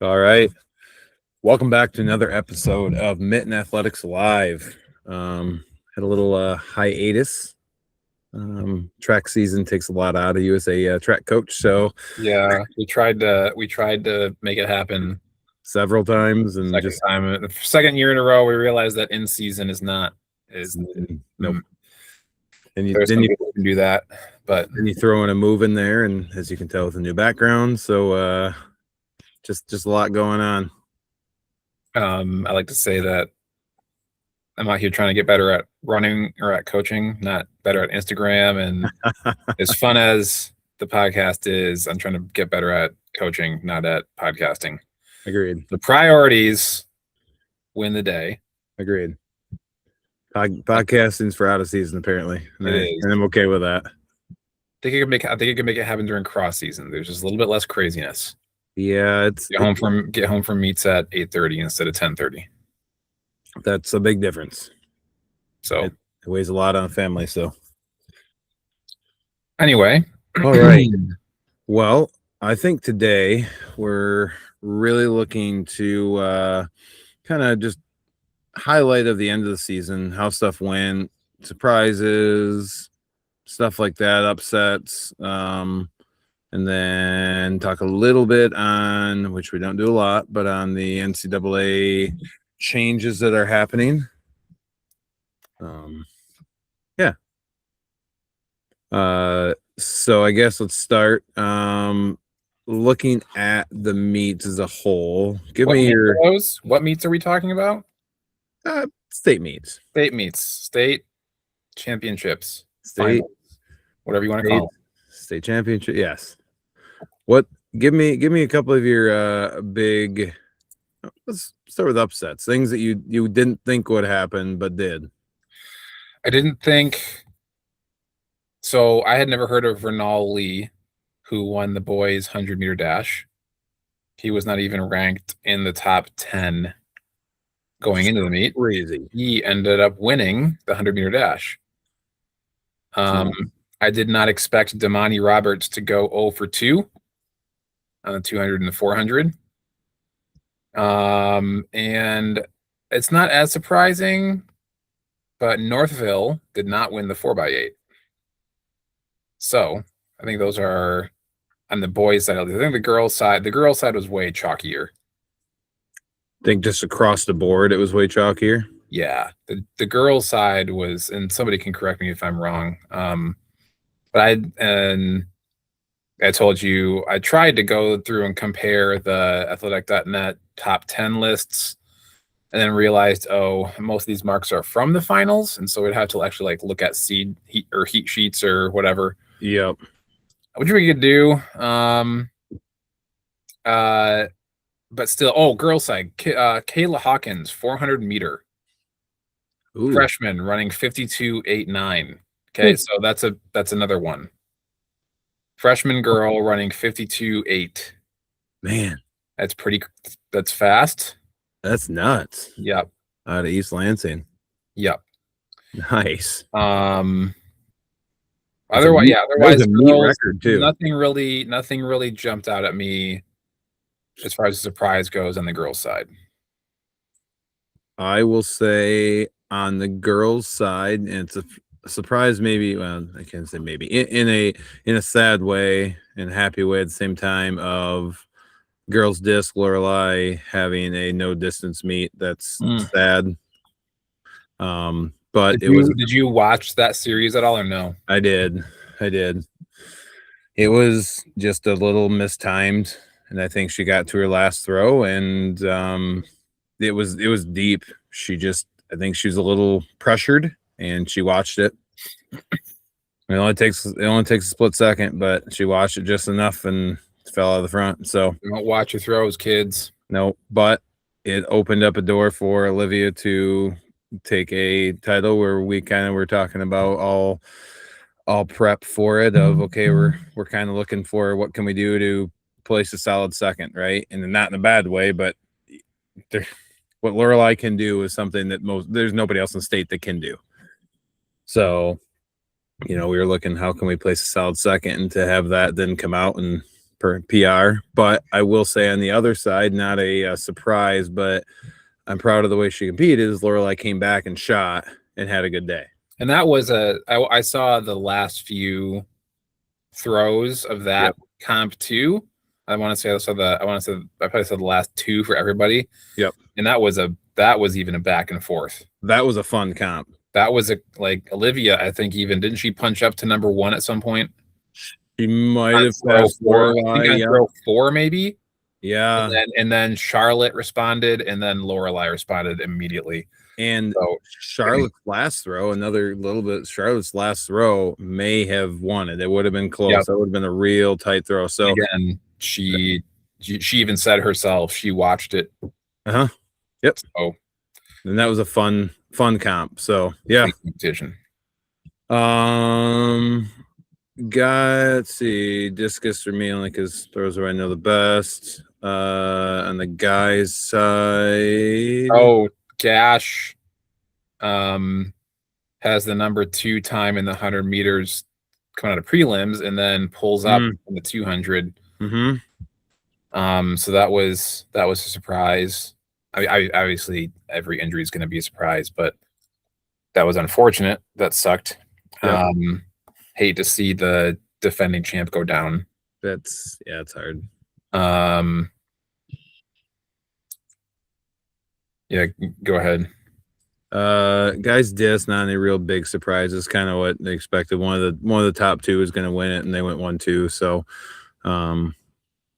All right. Welcome back to another episode of Mitten Athletics Live. Had a little hiatus. Track season takes a lot out of you as a track coach, so Yeah, we tried to make it happen. several times and The second year in a row, we realized that in season is not is. nope. mm, And There's some people who can do that, but then you throw in a move in there, and as you can tell, with a new background, so just a lot going on. I like to say that I'm out here trying to get better at running or at coaching, not better at Instagram. And as fun as the podcast is, I'm trying to get better at coaching, not at podcasting. Agreed. The priorities win the day. Agreed. Podcasting's for out of season, apparently, and I'm okay with that. I think it can make it happen during cross season. There's just a little bit less craziness. Yeah, it's Get home from meets at 8:30 instead of 10:30. that's a big difference. So it weighs a lot on family. So anyway, all right. Well, I think today we're really looking to kind of just highlight of the end of the season, how stuff went, surprises, stuff like that, upsets, and then talk a little bit on, which we don't do a lot, but on the NCAA changes that are happening. Yeah. So I guess let's start looking at the meets as a whole. What meets are we talking about? State meets. State meets, state championships, state, finals, whatever you want to call them. State championship. Yes. What? Give me a couple of your big. Let's start with upsets. Things that you didn't think would happen but did. I didn't think. So I had never heard of Renal Lee, who won the boys 100-meter dash. He was not even ranked in the top 10 going into the meet. Crazy. He ended up winning the 100-meter dash. I did not expect Damani Roberts to go 0 for 2 on the 200 and the 400. And it's not as surprising, but Northville did not win the 4x8. So I think those are on the boys' side. I think the girls' side was way chalkier. I think just across the board, it was way chalkier. Yeah, the girls' side was, and somebody can correct me if I'm wrong. But I told you I tried to go through and compare the athletic.net top 10 lists, and then realized, most of these marks are from the finals, and so we'd have to actually look at heat sheets or whatever. Yep. Which we could do. But still, girls' side, Kayla Hawkins, 400 meter. Ooh. Freshman running 52.89. Okay, so that's another one. Freshman girl running 52.8. Man, that's fast. That's nuts. Yep. Out of East Lansing. Yep. Nice. Otherwise, a neat record too. Nothing really jumped out at me as far as the surprise goes on the girls' side. I will say on the girls' side, and it's a surprise, maybe. Well, I can't say maybe in a sad way and happy way at the same time. Of girls' disc, Lorelei having a no distance meet. That's sad. But did you watch that series at all or no? I did. It was just a little mistimed, and I think she got to her last throw, and it was deep. I think she was a little pressured, and she watched it. It only takes a split second, but she watched it just enough and fell out of the front. So don't watch your throws, kids. No, but it opened up a door for Olivia to take a title where we kind of were talking about all prep for it. Of okay, we're kind of looking for what can we do to place a solid second, right? And not in a bad way, but what Lorelei can do is something that there's nobody else in the state that can do. So, we were looking, how can we place a solid second, and to have that then come out and per PR. But I will say on the other side, not a surprise, but I'm proud of the way she competed. Is Lorelai came back and shot and had a good day. And that was I saw the last few throws of that comp too. I want to say I probably saw the last two for everybody. Yep. And that was even a back and forth. That was a fun comp. That was like Olivia, I think even didn't she punch up to number 1 at some point? She might have passed Lorelai. Throw 4 maybe. Yeah. And then Charlotte responded, and then Lorelai responded immediately. And so, Charlotte's last throw, Charlotte's last throw may have won it. It would have been close. Yep. That would have been a real tight throw. So again, she even said herself she watched it. Yep. So, and that was a fun comp. So yeah. Competition. Let's see, discus for me only because throws are I know the best. On the guys' side. Oh, Gash has the number 2 time in the 100 meters coming out of prelims and then pulls up in the 200. So that was a surprise. I obviously every injury is going to be a surprise, but that was unfortunate. That sucked. Yep. Hate to see the defending champ go down. It's hard. Yeah, go ahead. Guys disc, not any real big surprises, kind of what they expected. One of the top 2 is going to win it, and they went 1-2. So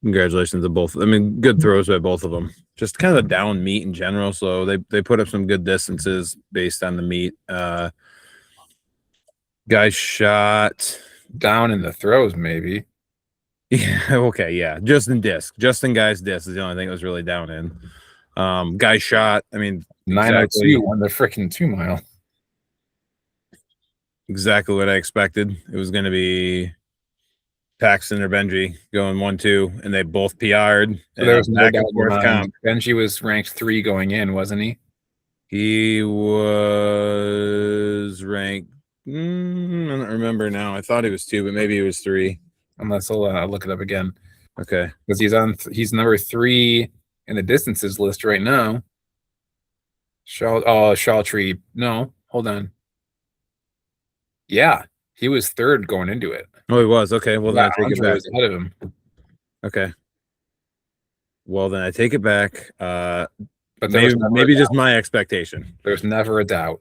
congratulations to both. I mean, good throws by both of them. Just kind of a down meet in general. So they put up some good distances based on the meet. Guys shot down in the throws, maybe. Yeah, okay, yeah. Just in guys disc is the only thing that was really down in. Guy shot, I mean, 902 on the freaking 2 mile. Exactly what I expected. It was going to be Paxton or Benji going 1-2, and they both PR'd. So there was back and forth comp. Benji was ranked 3 going in, wasn't he? He was ranked. I don't remember now. I thought he was 2, but maybe he was 3. Unless I'll look it up again. Okay, because he's number 3 in the distances list right now. Shawtree. No, hold on. Yeah, he was 3rd going into it. Oh, he was. Okay, well, then I take it back. Was ahead of him. Okay. Well, then I take it back. But maybe just my expectation. There's never a doubt.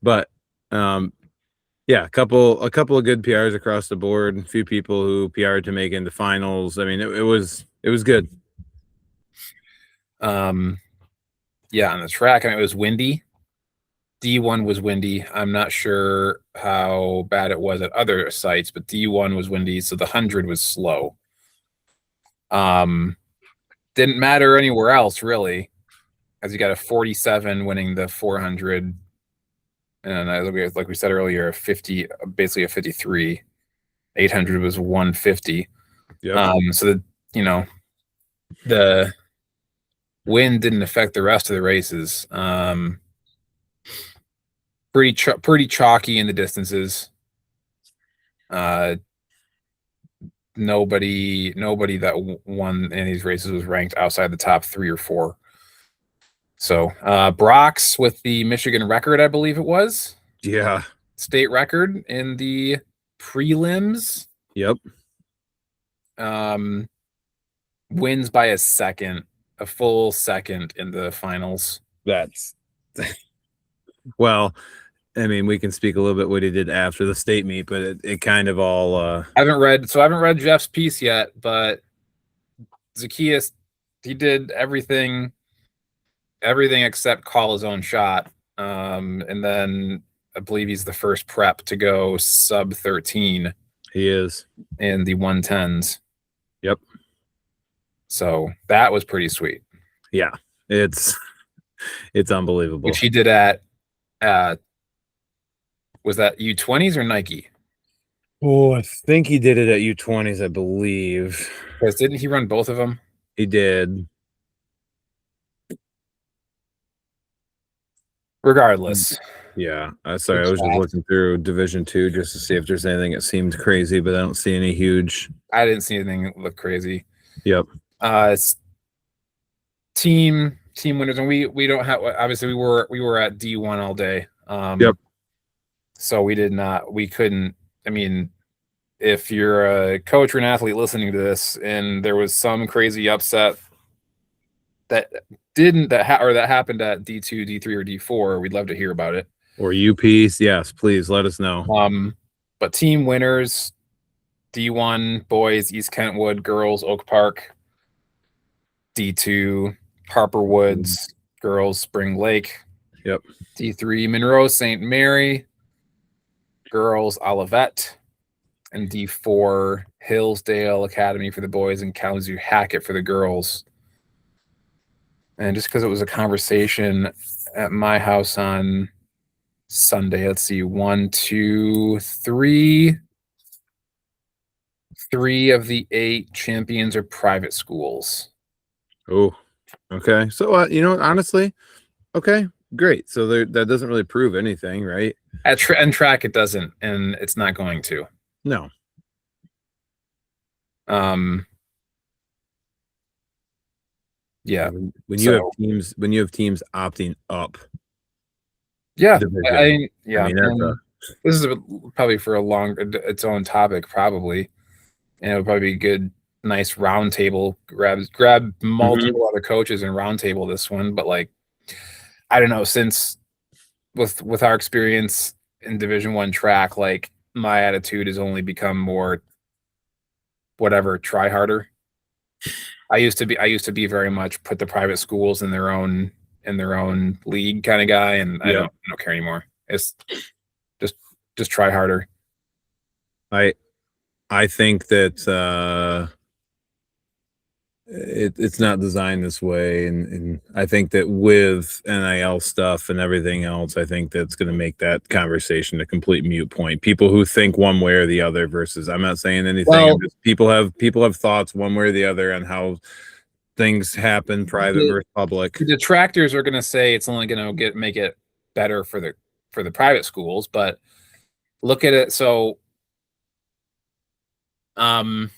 But yeah, a couple of good PRs across the board. A few people who PR'd to make into finals. I mean, it was good. Yeah, on the track, I mean, it was windy. D1 was windy. I'm not sure how bad it was at other sites, but D1 was windy, so the 100 was slow. Didn't matter anywhere else really, as you got a 47 winning the 400, and like we said earlier, a 50, basically a 53. 800 was 150. Yep. So the wind didn't affect the rest of the races. Pretty chalky in the distances. Nobody that won any of these races was ranked outside the top 3 or 4. So Brock's with the Michigan record, I believe it was. Yeah. State record in the prelims. Yep. Wins by a full second in the finals. That's well, I mean, we can speak a little bit what he did after the state meet, but it kind of all I haven't read Jeff's piece yet, but Zacchaeus, he did everything except call his own shot. And then I believe he's the first prep to go sub 13. He is in the 110s. Yep. So that was pretty sweet. Yeah, it's unbelievable. Which he did at was that U20s or Nike? Oh, I think he did it at U20s, I believe. Because didn't he run both of them? He did. Regardless, Yeah. Sorry, I It's was just fast. looking through Division Two just to see if there's anything that seemed crazy, but I don't see any huge. I didn't see anything that looked crazy. Yep. It's team winners, and we don't have, obviously we were at D1 all day. Yep. So we couldn't. I mean, if you're a coach or an athlete listening to this, and there was some crazy upset that that happened at D2, D3, or D4, we'd love to hear about it. Or UPs, yes, please let us know. But team winners: D1 boys, East Kentwood; girls, Oak Park; D2, Harper Woods; girls, Spring Lake; Yep. D3, Monroe St. Mary; girls, Olivet; and D4, Hillsdale Academy for the boys and Kalamazoo Hackett for the girls. And just because it was a conversation at my house on Sunday, let's see, one, two, three. Three of the 8 champions are private schools. Oh, okay. So, honestly, okay, great. So that doesn't really prove anything, right? At track, it doesn't, and it's not going to. No. Yeah. When you have teams opting up. Yeah. Division, yeah. I mean, that's this is probably for its own topic, probably, and it would probably be a good, nice round table. Grab multiple other coaches and round table this one. But like, I don't know, since with our experience in Division I track, like my attitude has only become more whatever, try harder. I used to be very much put the private schools in their own league kind of guy, and I don't care anymore. It's just try harder. I think that it's not designed this way, and I think that with NIL stuff and everything else, I think that's going to make that conversation a complete mute point. People who think one way or the other versus, I'm not saying anything. Well, people have thoughts one way or the other on how things happen, private versus public. The detractors are going to say it's only going to make it better for the private schools, but look at it. So, call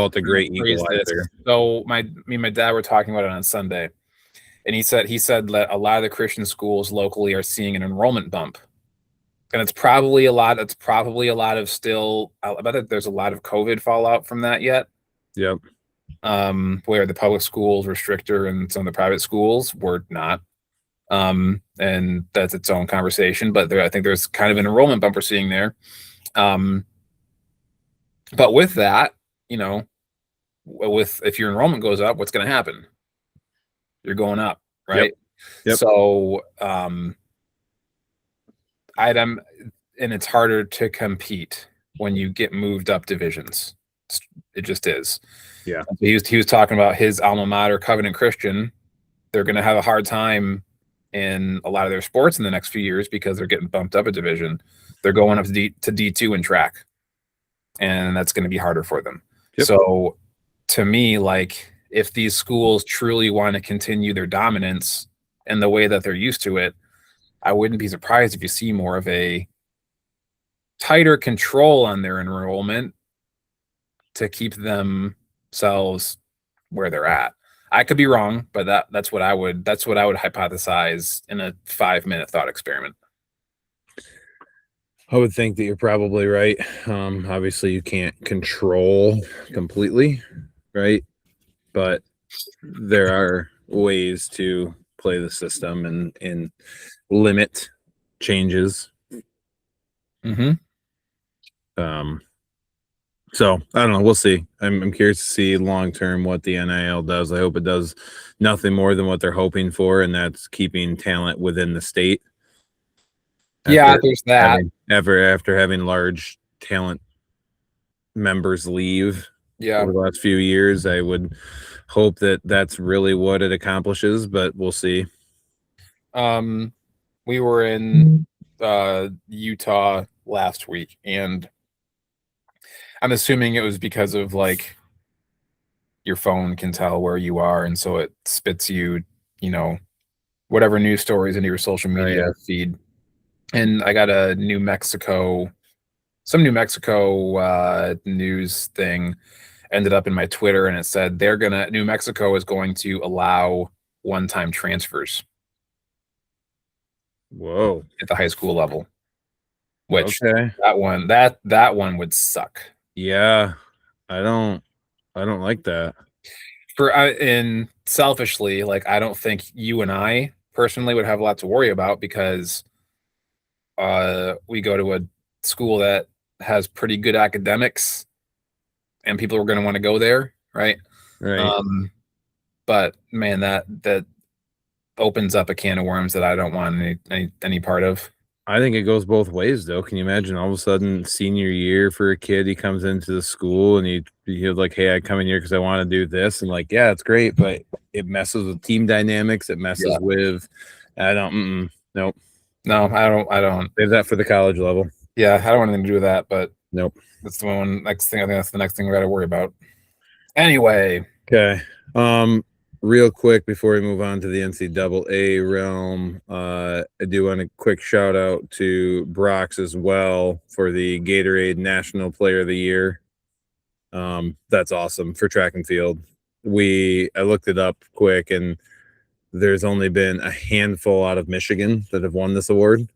it the great equalizer. So me and my dad were talking about it on Sunday, and he said that a lot of the Christian schools locally are seeing an enrollment bump, and it's probably a lot of still. I bet that there's a lot of COVID fallout from that yet. Yep. Where the public schools were stricter and some of the private schools were not. And that's its own conversation, but I think there's kind of an enrollment bump we're seeing there. But with that, if your enrollment goes up, what's going to happen? You're going up, right? Yep. So, and it's harder to compete when you get moved up divisions. It just is. Yeah. He was talking about his alma mater, Covenant Christian. They're going to have a hard time in a lot of their sports in the next few years because they're getting bumped up a division. They're going up to D2 in track, and that's going to be harder for them. Yep. So to me, like, if these schools truly want to continue their dominance in the way that they're used to it, I wouldn't be surprised if you see more of a tighter control on their enrollment to keep themselves where they're at. I could be wrong, but that's what I would hypothesize in a 5-minute thought experiment. I would think that you're probably right. Obviously you can't control completely, right? But there are ways to play the system and limit changes. So I don't know. We'll see. I'm curious to see long term what the NIL does. I hope it does nothing more than what they're hoping for, and that's keeping talent within the state. There's that. After having large talent members leave over the last few years, I would hope that that's really what it accomplishes, but we'll see. We were in Utah last week, and I'm assuming it was because of like your phone can tell where you are, and so it spits you, whatever news stories into your social Oh media yeah. feed. And I got a some New Mexico news thing ended up in my Twitter, and it said New Mexico is going to allow one-time transfers Whoa. at the high school level, which Okay. that one would suck. Yeah. I don't I don't like that. And selfishly, like I don't think you and I personally would have a lot to worry about because we go to a school that has pretty good academics and people are going to want to go there, right? Right. Um, but man, that opens up a can of worms that I don't want any part of. I think it goes both ways though. Can you imagine all of a sudden senior year for a kid, he comes into the school and he's like, hey, I come in here because I want to do this. And like, yeah, it's great, but it messes with team dynamics. It messes Yeah. with nope. No, I don't. Save that for the college level. Yeah, I don't want anything to do with that. But Nope. that's the one next thing. I think that's the next thing we got to worry about. Anyway, Okay. Real quick before we move on to the NCAA realm, I do want a quick shout out to Brox as well for the Gatorade National Player of the Year. That's awesome for track and field. I looked it up quick, and there's only been a handful out of Michigan that have won this award.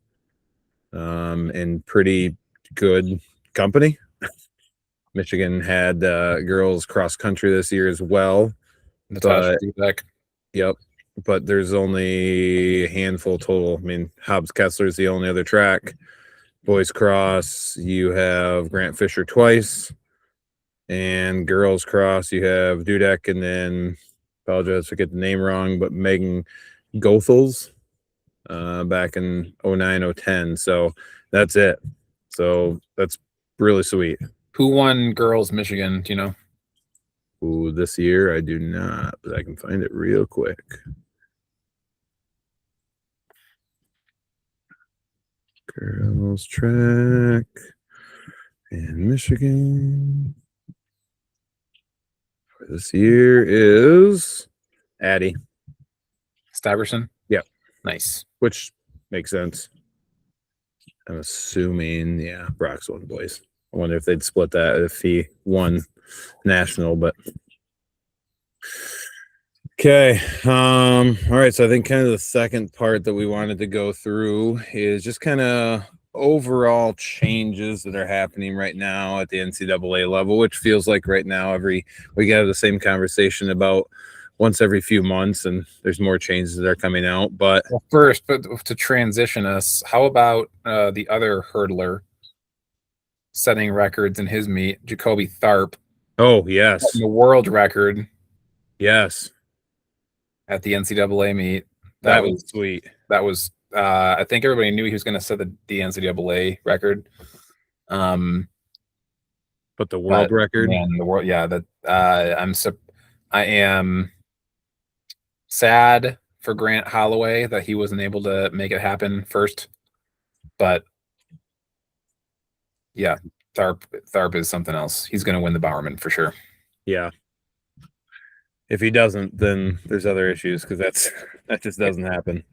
In pretty good company. Michigan had girls cross country this year as well. Natasha But Dudek. yep, but there's only a handful total. I mean, Hobbs Kessler is the only other track. Boys cross, you have Grant Fisher twice, and girls cross, you have Dudek, and then apologize if I get the name wrong, but Megan Goethals back in 09, 010. So that's it. So that's really sweet. Who won girls Michigan? Do you know? Ooh, this year I do not, but I can find it real quick. Girls track in Michigan for this year is Addie. Stuyvesant? Yep. Nice. Which makes sense. I'm assuming, yeah, Brock's won boys. I wonder if they'd split that if he won national, but okay. All right. So I think kind of the second part that we wanted to go through is just kind of overall changes that are happening right now at the NCAA level, which feels like right now we have the same conversation about once every few months, and there's more changes that are coming out. But Well, first, but to transition us, how about the other hurdler setting records in his meet, Jacoby Tharp, oh yes, the world record yes, at the NCAA meet? that was sweet. That was I think everybody knew he was going to set the NCAA record. But the world record, man, the world, yeah. That I am sad for Grant Holloway that he wasn't able to make it happen first, but yeah, Tharp is something else. He's going to win the Bowerman for sure. yeah. If he doesn't, then there's other issues because that just doesn't happen.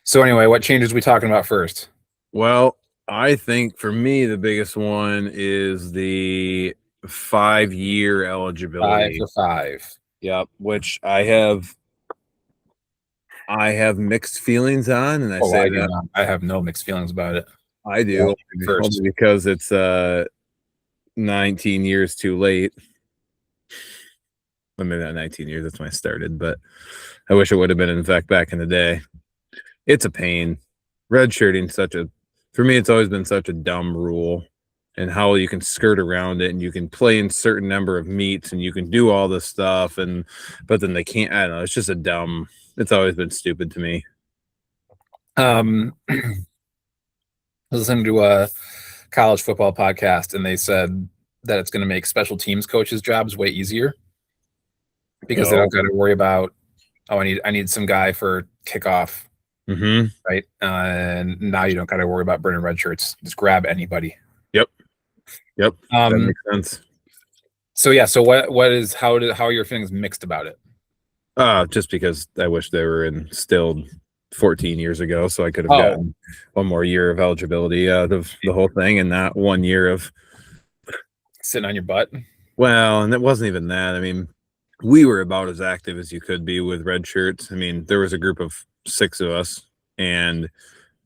So anyway, what changes are we talking about first? Well, I think for me the biggest one is the 5-year eligibility. 5 for 5. Yep, which I have mixed feelings on, and I say that I have no mixed feelings about it. I do First. only because it's 19 years too late. Well, maybe not 19 years, that's when I started, but I wish it would have been in effect back in the day. It's a pain. Redshirting for me, it's always been such a dumb rule, and how you can skirt around it, and you can play in certain number of meets, and you can do all this stuff, but then they can't. I don't know. It's just it's always been stupid to me. I was listening to a college football podcast, and they said that it's going to make special teams coaches' jobs way easier because they don't got to worry about, I need some guy for kickoff, right? And now you don't got to worry about burning red shirts. Just grab anybody. Yep. That makes sense. So yeah. So how are your feelings mixed about it? Just because I wish they were instilled 14 years ago, so I could have Oh, gotten one more year of eligibility out of the whole thing, and not 1 year of. sitting on your butt. Well, and it wasn't even that. I mean, we were about as active as you could be with red shirts. I mean, there was a group of 6 of us, and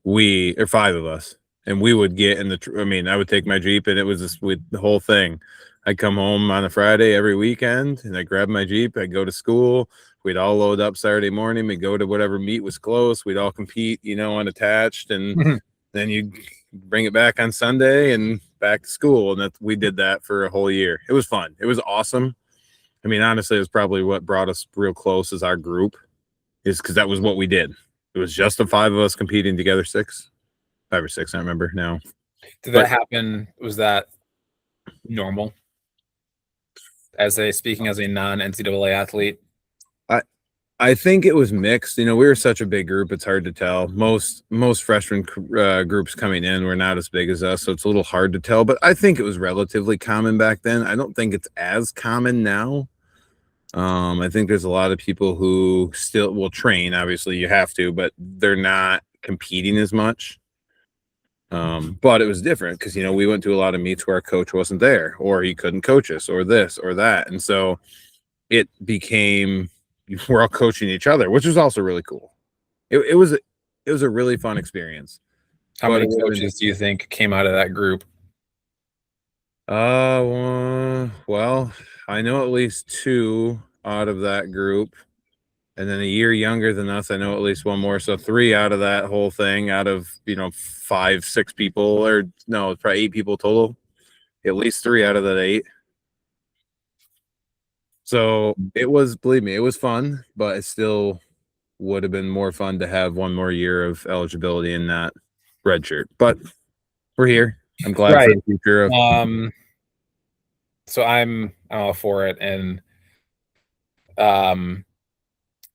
or 5 of us, and we would get in the. I mean, I would take my Jeep, and it was just with the whole thing. I'd come home on a Friday every weekend, and I'd grab my Jeep. I'd go to school. We'd all load up Saturday morning. We'd go to whatever meet was close. We'd all compete, unattached, and then you'd bring it back on Sunday and back to school. And we did that for a whole year. It was fun. It was awesome. I mean, honestly, it was probably what brought us real close as our group, is because that was what we did. It was just the 5 of us competing together, 5 or 6, I remember now. Did that happen? Was that normal? Speaking as a non-NCAA athlete? I think it was mixed. We were such a big group; it's hard to tell. Most freshman groups coming in were not as big as us, so it's a little hard to tell. But I think it was relatively common back then. I don't think it's as common now. I think there's a lot of people who still will train. Obviously, you have to, but they're not competing as much. But it was different because we went to a lot of meets where our coach wasn't there, or he couldn't coach us, or this or that, and so it became we're all coaching each other, which was also really cool. It was a really fun experience. How many coaches do you think came out of that group? Well, I know at least 2 out of that group, and then a year younger than us, I know at least 1 more. So 3 out of that whole thing, out of 5, 6 people, or no, it's probably 8 people total. At least 3 out of that 8. So it was, believe me, it was fun, but it still would have been more fun to have 1 more year of eligibility in that red shirt. But we're here. I'm glad for the future of. So I'm all for it, and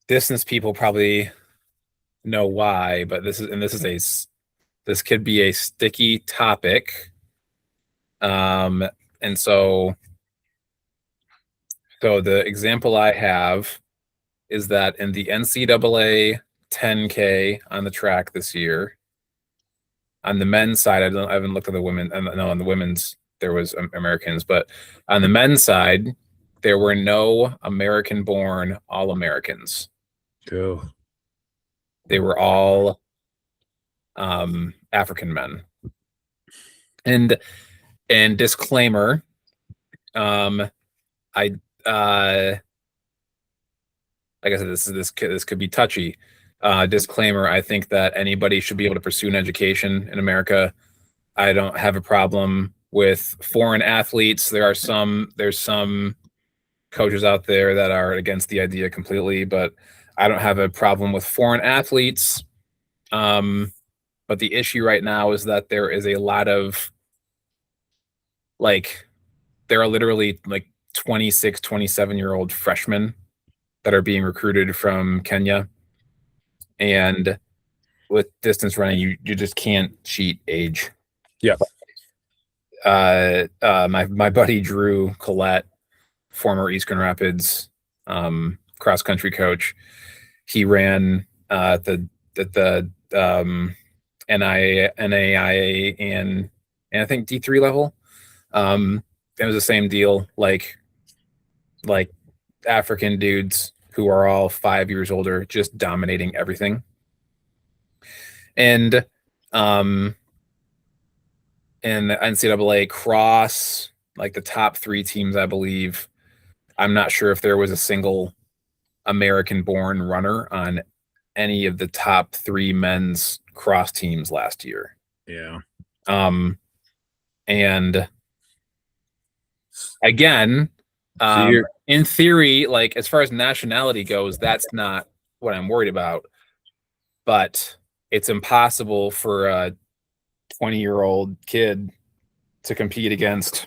distance people probably know why, but this could be a sticky topic. And so the example I have is that in the NCAA 10K on the track this year, on the men's side, I haven't looked at the women. No, on the women's there was Americans, but on the men's side, there were no American-born All-Americans. Oh. They were all African men. And disclaimer, like I said, this could be touchy. Disclaimer: I think that anybody should be able to pursue an education in America. I don't have a problem with foreign athletes. There's some coaches out there that are against the idea completely, but I don't have a problem with foreign athletes. But the issue right now is that there is a lot of there are literally 26, 27-year-old freshmen that are being recruited from Kenya. And with distance running, you just can't cheat age. Yeah. My buddy Drew Collette, former East Grand Rapids cross country coach, he ran the NAIA and I think D3 level. It was the same deal, like African dudes who are all 5 years older, just dominating everything. And in the NCAA cross, the top 3 teams, I believe, I'm not sure if there was a single American-born runner on any of the top 3 men's cross teams last year. Yeah. And again, in theory, as far as nationality goes, that's not what I'm worried about. But it's impossible for a 20-year-old kid to compete against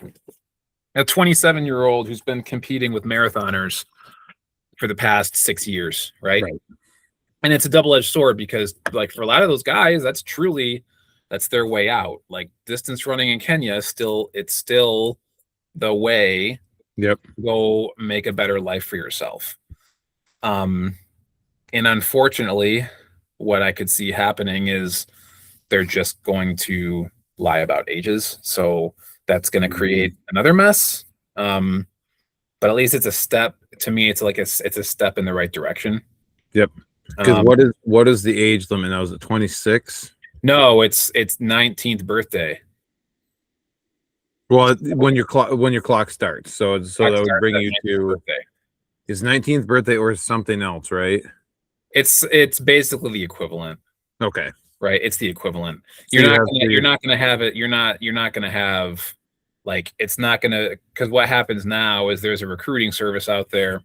a 27-year-old who's been competing with marathoners for the past 6 years, right? And it's a double-edged sword because, for a lot of those guys, that's their way out. Distance running in Kenya, it's still the way. Yep. Go make a better life for yourself. Um, and unfortunately, what I could see happening is they're just going to lie about ages. So that's going to Mhm. create another mess. Um, but at least it's a step. To me, it's a step in the right direction. Yep. Because Um, what is the age limit now? Is it 26? no, it's 19th birthday. Well, when your clock starts, so Clock that would starts bring at you 19th to birthday. his 19th birthday or something else, right? It's basically the equivalent, Okay. right? It's the equivalent. So you have You're to. not gonna have it. You're not gonna have like it's not gonna because what happens now is there's a recruiting service out there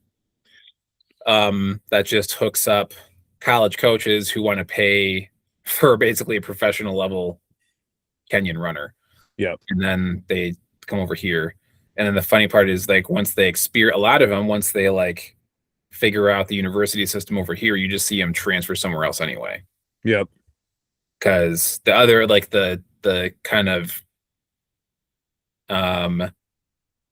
that just hooks up college coaches who want to pay for basically a professional level Kenyan runner, Yep. and then they come over here. And then the funny part is like once they experience a lot of them, once they like figure out the university system over here, you just see them transfer somewhere else anyway. Yep. Because the other like the kind of um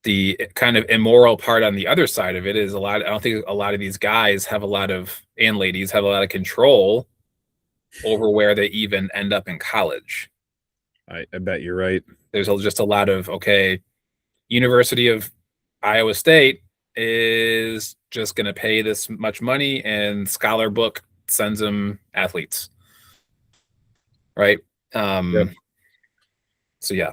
the kind of immoral part on the other side of it is a lot. I don't think a lot of these guys have a lot of and ladies have a lot of control over where they even end up in college. I bet you're right. There's just a lot of okay, University of Iowa State is just going to pay this much money and Scholar Book sends them athletes, right? Yep. Um, so yeah,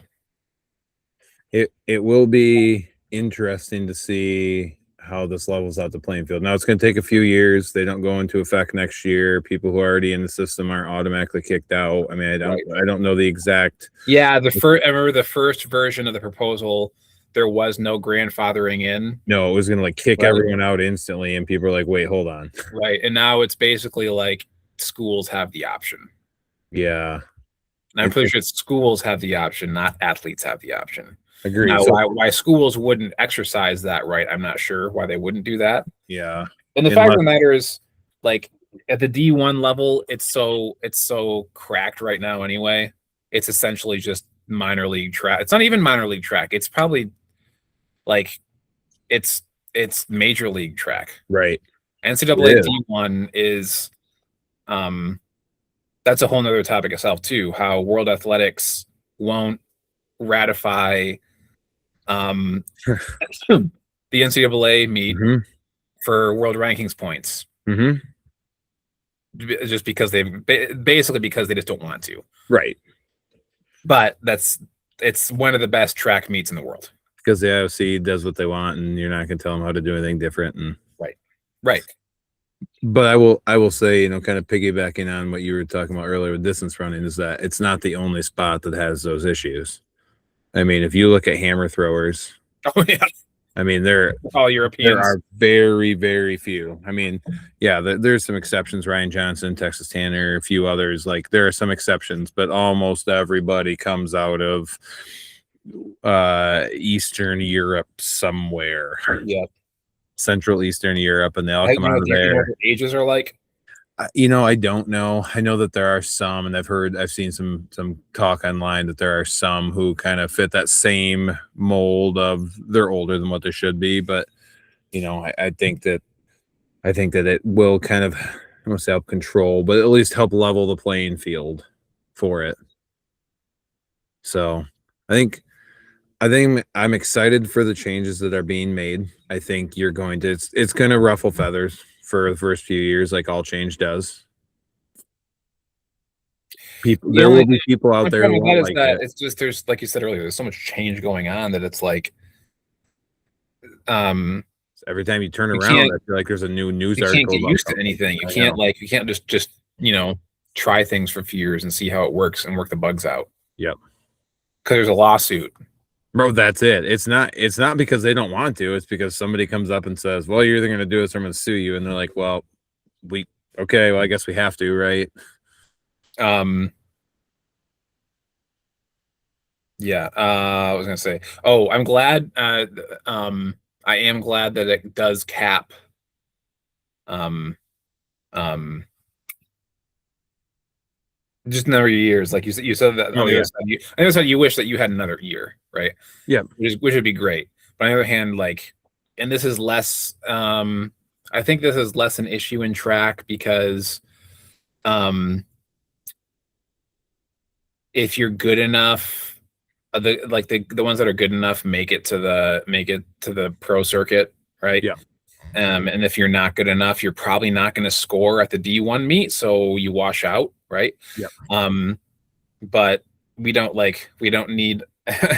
It will be interesting to see how this levels out the playing field. Now it's going to take a few years. They don't go into effect next year. People who are already in the system aren't automatically kicked out. I mean, I don't know the exact. yeah. I remember the first version of the proposal. There was no grandfathering in, No, it was going to like kick right? everyone out instantly, and people are like, "Wait, hold on." Right, and now it's basically like schools have the option. Yeah, And I'm pretty sure schools have the option, not athletes have the option. agreed. Now, So why schools wouldn't exercise that right, I'm not sure why they wouldn't do that. yeah, And the fact of unless the matter is, like at the D1 level, it's so cracked right now anyway. It's essentially just minor league track. It's not even minor league track. It's probably like it's it's major league track. right, NCAA it is. D1 is um that's a whole nother topic itself too, how World Athletics won't ratify um the NCAA meet Mm-hmm. for world rankings points Mm-hmm. just because basically because they just don't want to. Right, But it's one of the best track meets in the world. because the IOC does what they want, and you're not going to tell them how to do anything different. And Right. Right. but I will say, kind of piggybacking on what you were talking about earlier with distance running, is that it's not the only spot that has those issues. I mean, if you look at hammer throwers, Oh yeah. I mean, there All there Europeans. are very, very few. I mean, yeah, there's some exceptions. Ryan Johnson, Texas Tanner, a few others. Like there are some exceptions, but almost everybody comes out of Eastern Europe somewhere, Yeah. Central Eastern Europe, and they all come out of Do you know what there. their ages are like? I don't know. I know that there are some, and I've seen some talk online that there are some who kind of fit that same mold of they're older than what they should be. But I think that it will kind of, I won't say help control, but at least help level the playing field for it. So I think I'm excited for the changes that are being made. I think it's going to ruffle feathers for the first few years, like all change does. The There will only be people out my there who problem with that won't is like that it. it's just there's like you said earlier, there's so much change going on that it's like um Every time you turn you around, can't I feel like there's a new news you can't article get about used to something. anything. I know. You can't just try things for a few years and see how it works and work the bugs out. Yep. Because there's a lawsuit. Bro, that's it. It's not because they don't want to. It's because somebody comes up and says, "Well, you're either going to do this or I'm going to sue you." And they're like, "Well, okay, well, I guess we have to, right?" Um yeah, I was gonna say, oh, I'm glad I am glad that it does cap um um just another years. Like you said that on Oh the other yeah. side, on the other side, you wish that you had another year, right? Yeah. Which would be great. But on the other hand, like, and this is less. I think this is less an issue in track because um, if you're good enough, the ones that are good enough make it to the pro circuit, right? Yeah. And if you're not good enough, you're probably not going to score at the D1 meet, so you wash out, right? Yeah. But we don't need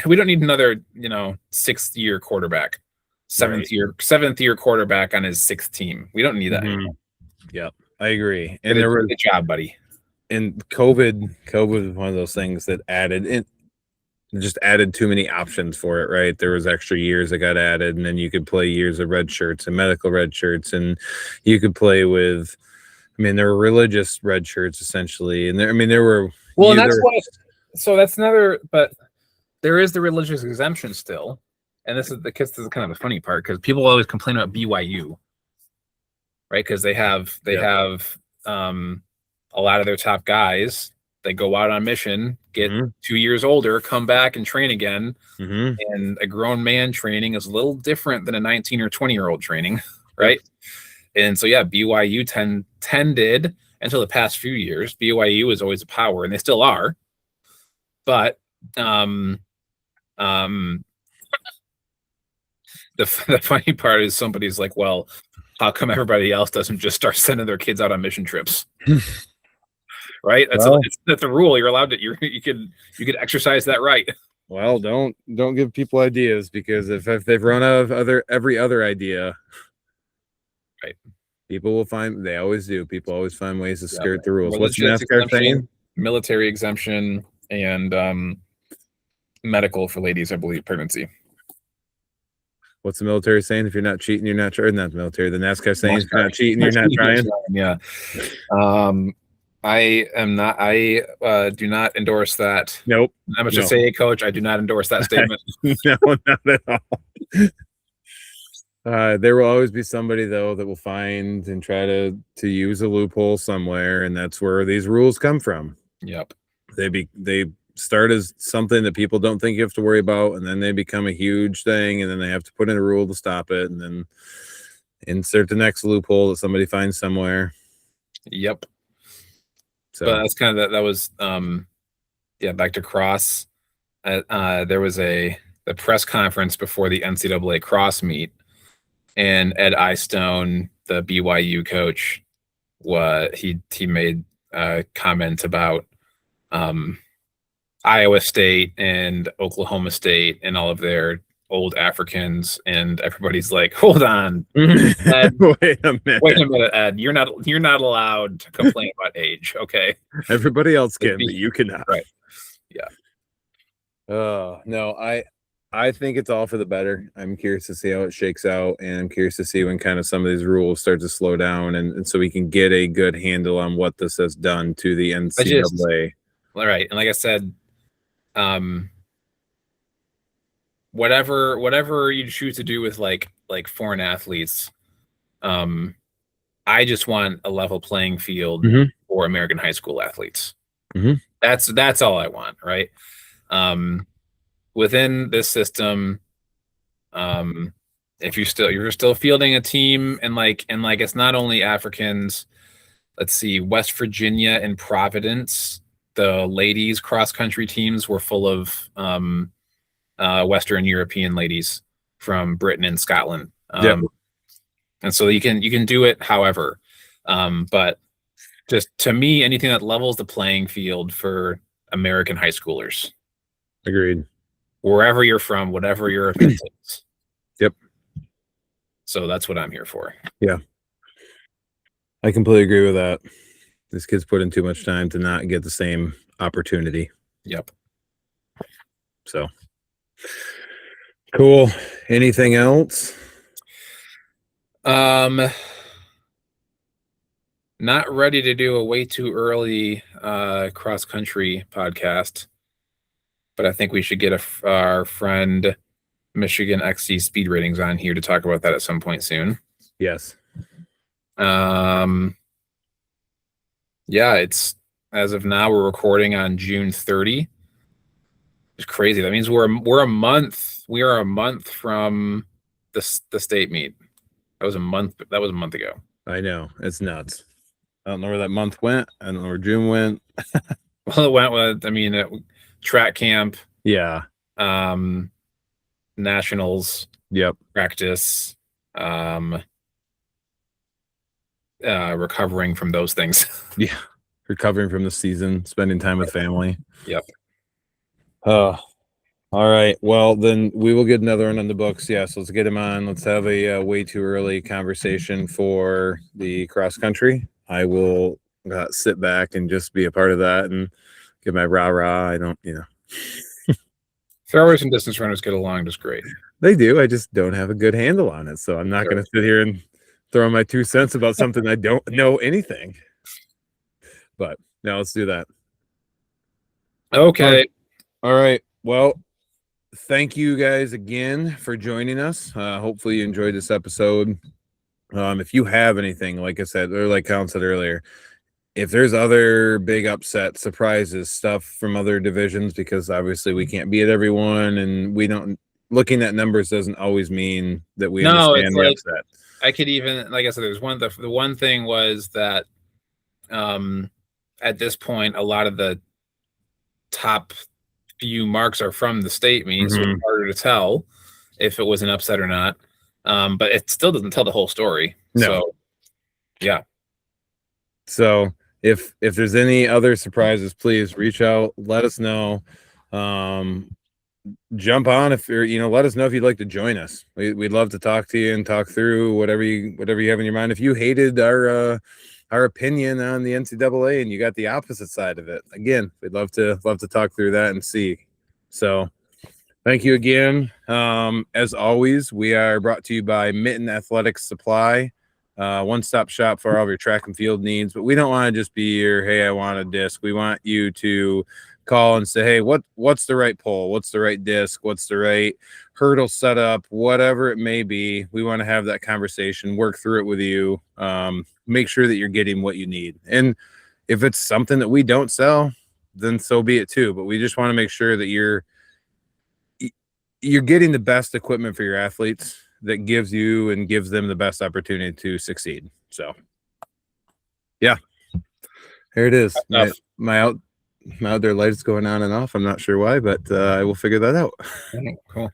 we don't need another 6th-year quarterback, seventh year quarterback on his 6th team. We don't need that anymore. Yeah, I agree. And Good job, buddy. And COVID was one of those things that just added too many options for it, right? There was extra years that got added, and then you could play years of red shirts and medical red shirts, and you could play with, I mean, there were religious red shirts essentially, and there were and that's another, but there is the religious exemption still, and this is kind of the funny part because people always complain about BYU, right? Because they have a lot of their top guys. They go out on mission, get 2 years older, come back and train again. And a grown man training is a little different than a 19 or 20-year-old training, right? And so, yeah, BYU tended until the past few years. BYU is always a power, and they still are. But the funny part is somebody's like, well, how come everybody else doesn't just start sending their kids out on mission trips? Right? That's a rule. You're allowed to. You could exercise that right. Well, don't give people ideas, because if they've run out of every other idea, right, people will find. They always do. People always find ways to skirt the rules. What's NASCAR saying? Military exemption and medical for ladies, I believe, pregnancy. What's the military saying? If you're not cheating, you're not trying. Not the military. The NASCAR saying, if you're not cheating, you're not trying. Yeah. I am not. I do not endorse that. Nope. I'm just say, coach, I do not endorse that statement. No, not at all. There will always be somebody, though, that will find and try to use a loophole somewhere, and that's where these rules come from. Yep. They start as something that people don't think you have to worry about, and then they become a huge thing, and then they have to put in a rule to stop it, and then insert the next loophole that somebody finds somewhere. Yep. So but that's kind of that was back to cross. There was the press conference before the NCAA cross meet, and Ed Eyestone, the BYU coach, he made a comment about Iowa State and Oklahoma State and all of their old Africans, and everybody's like, hold on, Ed, wait a minute, Ed, you're not allowed to complain about age, okay? Everybody else can, but you cannot. Right. Yeah. No, I think it's all for the better. I'm curious to see how it shakes out, and I'm curious to see when kind of some of these rules start to slow down, and so we can get a good handle on what this has done to the NCAA. All right, and like I said, whatever you choose to do with like foreign athletes, I just want a level playing field for American high school athletes. That's all I want, right? Within this system, if you're still fielding a team, and it's not only Africans. Let's see, West Virginia and Providence, the ladies cross country teams were full of Western European ladies from Britain and Scotland. And so you can do it however, but just to me, anything that levels the playing field for American high schoolers. Agreed. Wherever you're from, whatever your event is. Yep. So that's what I'm here for. Yeah. I completely agree with that. This kid's put in too much time to not get the same opportunity. Yep. So cool. Anything else? Not ready to do a way too early cross country podcast, but I think we should get our friend Michigan XC Speed Ratings on here to talk about that at some point soon. Yes. Yeah, it's as of now we're recording on June 30. It's crazy. That means we are a month from the state meet. That was a month. That was a month ago. I know, it's nuts. I don't know where that month went. I don't know where June went. Well, it went with, I mean, track camp, Yeah. nationals, Yep. practice, recovering from those things. Yeah. Recovering from the season, spending time with family. Yep. Oh, all right. Well, then we will get another one on the books. Yes, let's get him on. Let's have a way too early conversation for the cross country. I will sit back and just be a part of that and give my rah rah. I don't, Throwers and distance runners get along just great. they do. I just don't have a good handle on it. So I'm not going to sit here and throw my 2 cents about something I don't know anything. But now let's do that. Okay. All right. Well, thank you guys again for joining us. Hopefully you enjoyed this episode. If you have anything, like I said, or like Colin said earlier, if there's other big upset surprises, stuff from other divisions, because obviously we can't be at everyone, and we don't. Looking at numbers doesn't always mean that we understand the upset. I could even, like I said, there's the one thing was that at this point, a lot of the top few marks are from the state meet, so it's harder to tell if it was an upset or not. But it still doesn't tell the whole story. No. So, yeah. So if there's any other surprises, please reach out, let us know. Jump on if you're, let us know if you'd like to join us. We'd love to talk to you and talk through whatever you have in your mind. If you hated our opinion on the NCAA and you got the opposite side of it, again, we'd love to talk through that and see. So thank you again. As always, we are brought to you by Mitten Athletics Supply, one-stop shop for all of your track and field needs. But we don't want to just be your, hey, I want a disc. We want you to call and say, hey, what's the right pole? What's the right disc? What's the right hurdle setup? Whatever it may be, we want to have that conversation, work through it with you, make sure that you're getting what you need. And if it's something that we don't sell, then so be it too. But we just want to make sure that you're getting the best equipment for your athletes that gives you and gives them the best opportunity to succeed. So yeah, here it is. My outdoor light is going on and off. I'm not sure why, but I will figure that out. Cool.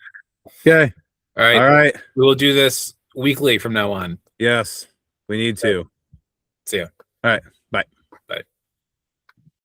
Okay. All right. All right. We will do this weekly from now on. Yes, we need to. See ya. All right.